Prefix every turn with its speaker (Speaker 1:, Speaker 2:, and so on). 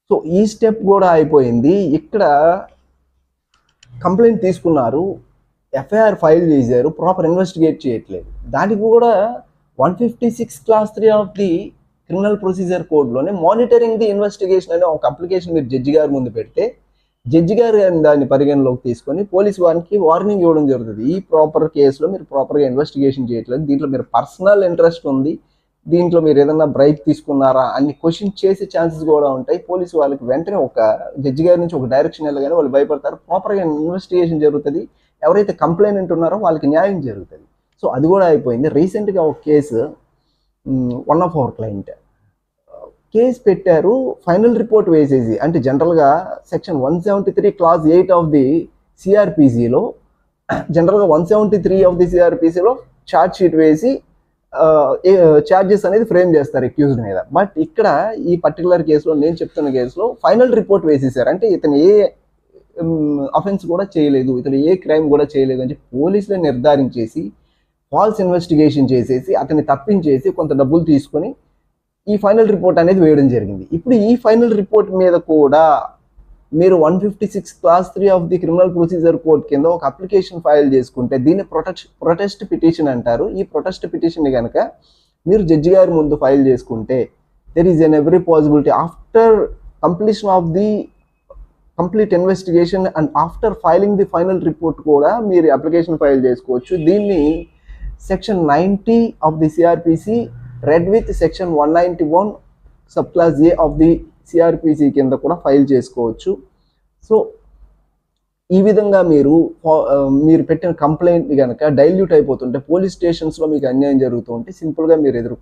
Speaker 1: So ఈ step కూడా అయిపోయింది. ఇక్కడ కంప్లైంట్ తీసుకున్నారు, ఎఫ్ఐఆర్ ఫైల్ చేశారు, ప్రాపర్ ఇన్వెస్టిగేట్ చేయట్లేదు. దానికి కూడా 156 class 3 of the criminal procedure కోడ్లోనే మానిటరింగ్ ది ఇన్వెస్టిగేషన్ అనే ఒక అప్లికేషన్ మీరు జడ్జి గారి ముందు పెడితే జడ్జి గారు దాన్ని పరిగణలోకి తీసుకొని పోలీస్ వారికి వార్నింగ్ ఇవ్వడం జరుగుతుంది. ఈ ప్రాపర్ కేసులో మీరు ప్రాపర్గా ఇన్వెస్టిగేషన్ చేయట్లేదు, దీంట్లో మీరు పర్సనల్ ఇంట్రెస్ట్ ఉంది, దీంట్లో మీరు ఏదైనా బ్రైక్ తీసుకున్నారా అన్ని క్వశ్చన్ చేసే ఛాన్సెస్ కూడా ఉంటాయి. పోలీసు వాళ్ళకి వెంటనే ఒక జడ్జి గారి నుంచి ఒక డైరెక్షన్ వెళ్ళగానే వాళ్ళు భయపడతారు. ప్రాపర్గా ఇన్వెస్టిగేషన్ జరుగుతుంది, ఎవరైతే కంప్లైంట్ ఉన్నారో వాళ్ళకి న్యాయం జరుగుతుంది. సో అది కూడా అయిపోయింది. రీసెంట్గా ఒక case, one of our client case పెట్టారు, ఫైనల్ రిపోర్ట్ వేసేసి, అంటే జనరల్గా సెక్షన్ 173 క్లాస్ 8 ఆఫ్ ది సిఆర్పిసిలో, జనరల్గా 173 ఆఫ్ ది సిఆర్పిసిలో ఛార్జ్ షీట్ వేసి ఛార్జెస్ అనేది ఫ్రేమ్ చేస్తారు అక్యూజ్డ్ మీద. బట్ ఇక్కడ ఈ పర్టికులర్ కేసులో, నేను చెప్తున్న కేసులో ఫైనల్ రిపోర్ట్ వేసేసారు. అంటే ఇతను ఏ అఫెన్స్ కూడా చేయలేదు, ఇతను ఏ క్రైమ్ కూడా చేయలేదు అని చెప్పి పోలీసులే నిర్ధారించేసి ఫాల్స్ ఇన్వెస్టిగేషన్ చేసేసి అతన్ని తప్పించేసి కొంత డబ్బులు తీసుకొని ఈ ఫైనల్ రిపోర్ట్ అనేది వేయడం జరిగింది. ఇప్పుడు ఈ ఫైనల్ రిపోర్ట్ మీద కూడా మీరు 156 class 3 of the criminal procedure code కింద ఒక అప్లికేషన్ ఫైల్ చేసుకుంటే దీన్ని ప్రొటెస్ట్ పిటిషన్ అంటారు. ఈ ప్రొటెస్ట్ పిటిషన్ కనుక మీరు జడ్జి గారి ముందు ఫైల్ చేసుకుంటే there is an every possibility after completion of the complete investigation and after filing the final report కూడా మీరు అప్లికేషన్ ఫైల్ చేసుకోవచ్చు. దీన్ని section 90 of the CrPC read with section 191 sub clause A of the CrPC కింద కూడా file చేసుకోవచ్చు. So ఈ విధంగా మీరు పెట్టిన కంప్లైంట్ కనుక డైల్యూట్ అయిపోతుంటే, పోలీస్ స్టేషన్స్లో మీకు అన్యాయం జరుగుతూ ఉంటే సింపుల్గా మీరు